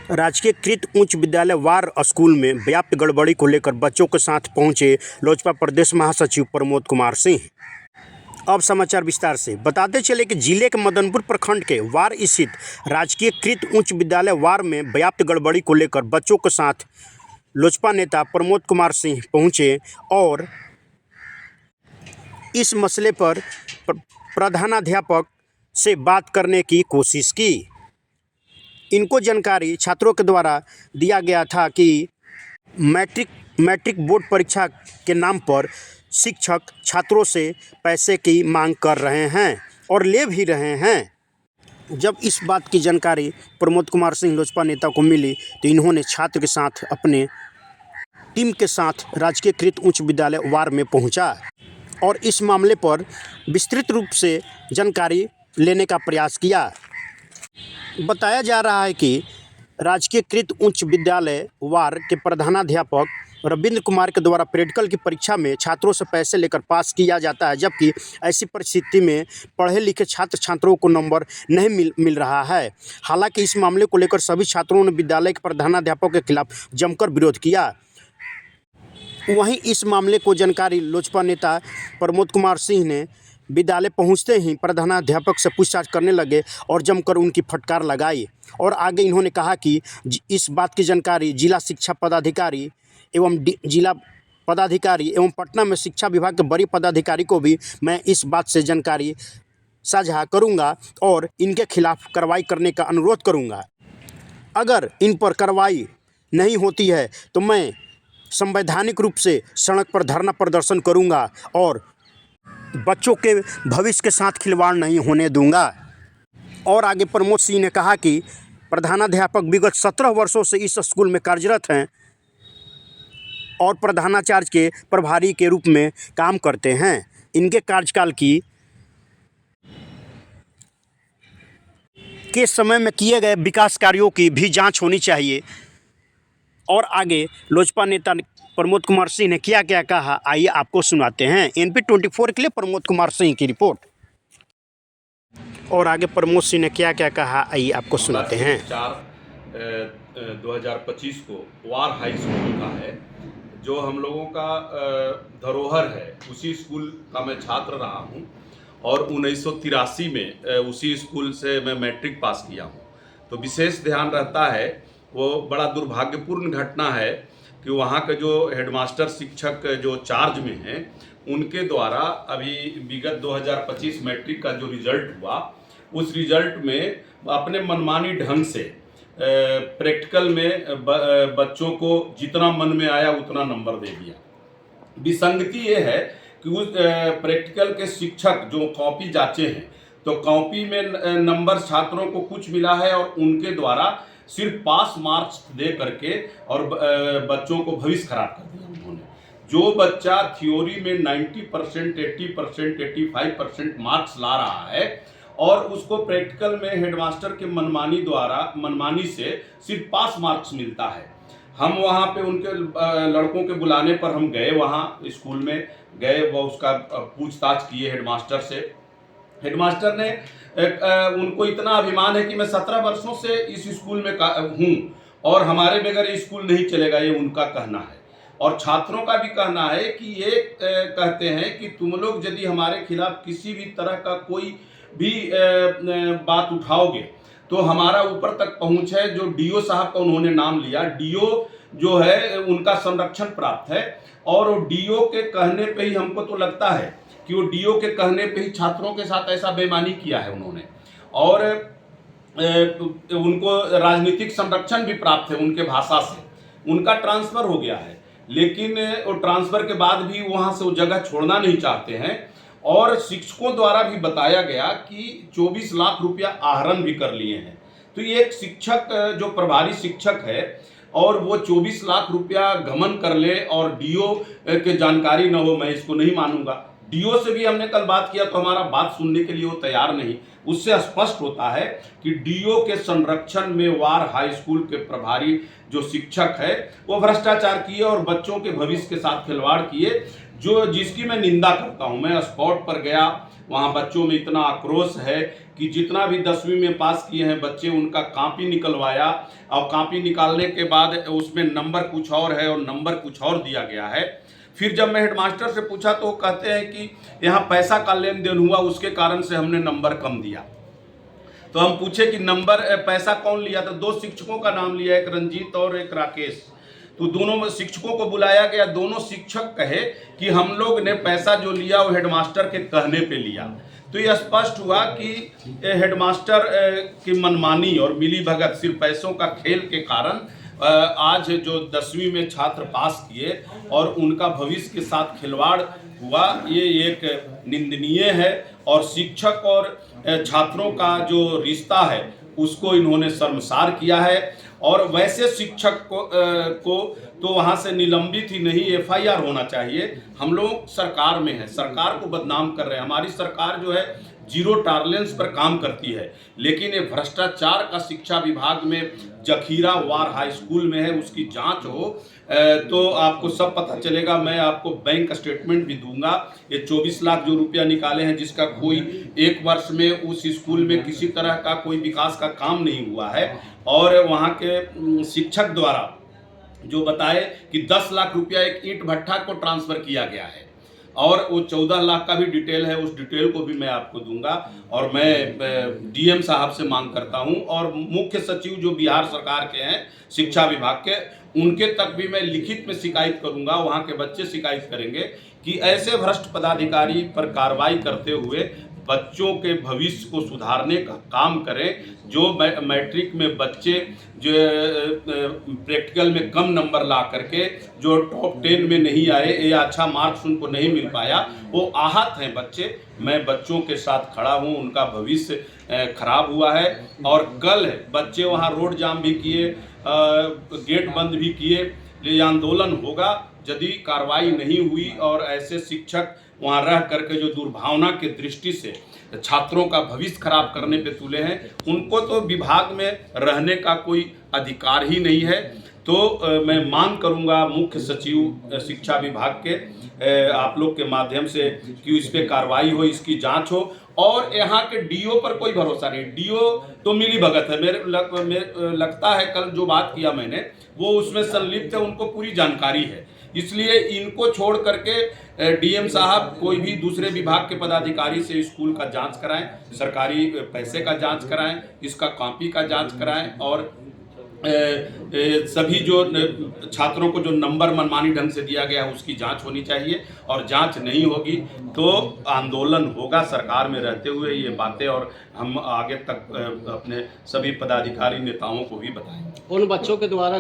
राजकीय कृत उच्च विद्यालय वार स्कूल में व्याप्त गड़बड़ी को लेकर बच्चों के साथ पहुंचे लोजपा प्रदेश महासचिव प्रमोद कुमार सिंह। अब समाचार विस्तार से। बताते चले कि जिले के मदनपुर प्रखंड के वार स्थित राजकीय कृत उच्च विद्यालय वार में व्याप्त गड़बड़ी को लेकर बच्चों के साथ लोजपा नेता प्रमोद कुमार सिंह पहुंचे और इस मसले पर प्रधानाध्यापक से बात करने की कोशिश की। इनको जानकारी छात्रों के द्वारा दिया गया था कि मैट्रिक बोर्ड परीक्षा के नाम पर शिक्षक छात्रों से पैसे की मांग कर रहे हैं और ले भी रहे हैं। जब इस बात की जानकारी प्रमोद कुमार सिंह लोजपा नेता को मिली तो इन्होंने छात्र के साथ अपने टीम के साथ राजकीय कृत उच्च विद्यालय वार में पहुंचा और इस मामले पर विस्तृत रूप से जानकारी लेने का प्रयास किया। बताया जा रहा है कि राजकीय कृत उच्च विद्यालय वार के प्रधानाध्यापक रविंद्र कुमार के द्वारा प्रैक्टिकल की परीक्षा में छात्रों से पैसे लेकर पास किया जाता है, जबकि ऐसी परिस्थिति में पढ़े लिखे छात्र छात्रों को नंबर नहीं मिल रहा है। हालांकि इस मामले को लेकर सभी छात्रों ने विद्यालय के प्रधानाध्यापक के खिलाफ जमकर विरोध किया। वहीं इस मामले को जानकारी लोजपा नेता प्रमोद कुमार सिंह ने विद्यालय पहुंचते ही प्रधानाध्यापक से पूछताछ करने लगे और जमकर उनकी फटकार लगाई और आगे इन्होंने कहा कि इस बात की जानकारी जिला शिक्षा पदाधिकारी एवं जिला पदाधिकारी एवं पटना में शिक्षा विभाग के बड़े पदाधिकारी को भी मैं इस बात से जानकारी साझा करूंगा और इनके खिलाफ कार्रवाई करने का अनुरोध करूंगा। अगर इन पर कार्रवाई नहीं होती है तो मैं संवैधानिक रूप से सड़क पर धरना प्रदर्शन करूंगा और बच्चों के भविष्य के साथ खिलवाड़ नहीं होने दूंगा। और आगे प्रमोद सिंह ने कहा कि प्रधानाध्यापक विगत 17 वर्षों से इस स्कूल में कार्यरत हैं और प्रधानाचार्य के प्रभारी के रूप में काम करते हैं। इनके कार्यकाल के समय में किए गए विकास कार्यों की भी जांच होनी चाहिए। और आगे लोजपा नेता प्रमोद कुमार सिंह ने क्या क्या कहा, आइए आपको सुनाते हैं। NP 24 के लिए प्रमोद कुमार सिंह की रिपोर्ट। और आगे प्रमोद सिंह ने क्या क्या कहा, आइए आपको सुनाते हैं। 2025 को वार हाई स्कूल का है, जो हम लोगों का धरोहर है। उसी स्कूल का मैं छात्र रहा हूं और 1983 में उसी स्कूल से मैं मैट्रिक पास किया हूं। तो विशेष ध्यान रहता है, वो बड़ा दुर्भाग्यपूर्ण घटना है कि वहाँ के जो हेडमास्टर शिक्षक जो चार्ज में हैं उनके द्वारा अभी विगत 2025 मैट्रिक का जो रिजल्ट हुआ, उस रिजल्ट में अपने मनमानी ढंग से प्रैक्टिकल में बच्चों को जितना मन में आया उतना नंबर दे दिया। विसंगति ये है कि उस प्रैक्टिकल के शिक्षक जो कॉपी जांचे हैं तो कॉपी में नंबर छात्रों को कुछ मिला है और उनके द्वारा सिर्फ पास मार्क्स दे करके और बच्चों को भविष्य खराब कर दिया उन्होंने। जो बच्चा थ्योरी में 90%, 80%, 85% मार्क्स ला रहा है और उसको प्रैक्टिकल में हेडमास्टर के मनमानी से सिर्फ पास मार्क्स मिलता है। हम वहाँ पे उनके लड़कों के बुलाने पर हम गए, वहाँ स्कूल में गए, वो उसका पूछताछ किए हेडमास्टर से। हेडमास्टर ने उनको इतना अभिमान है कि मैं 17 वर्षों से इस स्कूल में हूँ और हमारे बगैर ये स्कूल नहीं चलेगा, ये उनका कहना है। और छात्रों का भी कहना है कि ये कहते हैं कि तुम लोग यदि हमारे खिलाफ किसी भी तरह का कोई भी बात उठाओगे तो हमारा ऊपर तक पहुँच है। जो DO साहब का उन्होंने नाम लिया, DO जो है उनका संरक्षण प्राप्त है और DO के कहने पे ही हमको तो लगता है कि वो DO के कहने पे ही छात्रों के साथ ऐसा बेईमानी किया है उन्होंने। और उनको राजनीतिक संरक्षण भी प्राप्त है उनके भाषा से। उनका ट्रांसफ़र हो गया है, लेकिन वो ट्रांसफ़र के बाद भी वहाँ से वो जगह छोड़ना नहीं चाहते हैं। और शिक्षकों द्वारा भी बताया गया कि 24 लाख रुपया आहरण भी कर लिए हैं। तो ये एक शिक्षक जो प्रभारी शिक्षक है और वो 24 लाख रुपया गमन कर ले और DO के जानकारी न हो, मैं इसको नहीं मानूंगा। DO से भी हमने कल बात किया तो हमारा बात सुनने के लिए वो तैयार नहीं। उससे स्पष्ट होता है कि DO के संरक्षण में वार हाई स्कूल के प्रभारी जो शिक्षक है वो भ्रष्टाचार किए और बच्चों के भविष्य के साथ खिलवाड़ किए, जो जिसकी मैं निंदा करता हूं। मैं स्पॉट पर गया, वहाँ बच्चों में इतना आक्रोश है कि जितना भी 10वीं में पास किए हैं बच्चे, उनका कॉपी निकलवाया और कॉपी निकालने के बाद उसमें नंबर कुछ और है और नंबर कुछ और दिया गया है। फिर जब मैं हेडमास्टर से पूछा तो वो कहते हैं कि यहाँ पैसा का लेन देन हुआ, उसके कारण से हमने नंबर कम दिया। तो हम पूछे कि नंबर पैसा कौन लिया, तो 2 शिक्षकों का नाम लिया, एक रंजीत और एक राकेश। तो दोनों शिक्षकों को बुलाया गया, दोनों शिक्षक कहे कि हम लोग ने पैसा जो लिया वो हेडमास्टर के कहने पे लिया। तो ये स्पष्ट हुआ कि हेडमास्टर की मनमानी और मिलीभगत, सिर्फ पैसों का खेल के कारण आज जो 10वीं में छात्र पास किए और उनका भविष्य के साथ खिलवाड़ हुआ, ये एक निंदनीय है। और शिक्षक और छात्रों का जो रिश्ता है उसको इन्होंने शर्मसार किया है। और वैसे शिक्षक को तो वहाँ से निलंबित ही नहीं, FIR होना चाहिए। हम लोग सरकार में हैं, सरकार को बदनाम कर रहे हैं। हमारी सरकार जो है जीरो टॉलरेंस पर काम करती है, लेकिन ये भ्रष्टाचार का शिक्षा विभाग में जखीरा वार हाई स्कूल में है, उसकी जांच हो तो आपको सब पता चलेगा। मैं आपको बैंक स्टेटमेंट भी दूंगा। ये 24 लाख जो रुपया निकाले हैं, जिसका कोई 1 वर्ष में उस स्कूल में किसी तरह का कोई विकास का काम नहीं हुआ है। और वहाँ के शिक्षक द्वारा जो बताए कि 10 लाख रुपया एक ईंट भट्ठा को ट्रांसफ़र किया गया है और वो 14 लाख का भी डिटेल है, उस डिटेल को भी मैं आपको दूंगा। और मैं DM साहब से मांग करता हूं और मुख्य सचिव जो बिहार सरकार के हैं शिक्षा विभाग के, उनके तक भी मैं लिखित में शिकायत करूंगा। वहां के बच्चे शिकायत करेंगे कि ऐसे भ्रष्ट पदाधिकारी पर कार्रवाई करते हुए बच्चों के भविष्य को सुधारने का काम करें। जो मैट्रिक में बच्चे जो प्रैक्टिकल में कम नंबर ला करके जो टॉप 10 में नहीं आए या अच्छा मार्क्स उनको नहीं मिल पाया, वो आहत हैं बच्चे। मैं बच्चों के साथ खड़ा हूँ, उनका भविष्य खराब हुआ है। और कल बच्चे वहाँ रोड जाम भी किए, गेट बंद भी किए। ये आंदोलन होगा यदि कार्रवाई नहीं हुई और ऐसे शिक्षक वहाँ रह करके जो दुर्भावना के दृष्टि से छात्रों का भविष्य खराब करने पे तुले हैं, उनको तो विभाग में रहने का कोई अधिकार ही नहीं है। तो मैं मांग करूंगा मुख्य सचिव शिक्षा विभाग के आप लोग के माध्यम से कि इस पे कार्रवाई हो, इसकी जांच हो। और यहाँ के DO पर कोई भरोसा नहीं। DO तो मिली भगत है, मेरे लगता है कल जो बात किया मैंने वो उसमें संलिप्त है, उनको पूरी जानकारी है। इसलिए इनको छोड़ करके DM साहब कोई भी दूसरे विभाग के पदाधिकारी से स्कूल का जांच कराएं, सरकारी पैसे का जांच कराएं, इसका कॉपी का जांच कराएं और सभी जो छात्रों को जो नंबर मनमानी ढंग से दिया गया है उसकी जांच होनी चाहिए। और जांच नहीं होगी तो आंदोलन होगा सरकार में रहते हुए ये बातें, और हम आगे तक अपने सभी पदाधिकारी नेताओं को भी बताएंगे। उन बच्चों के द्वारा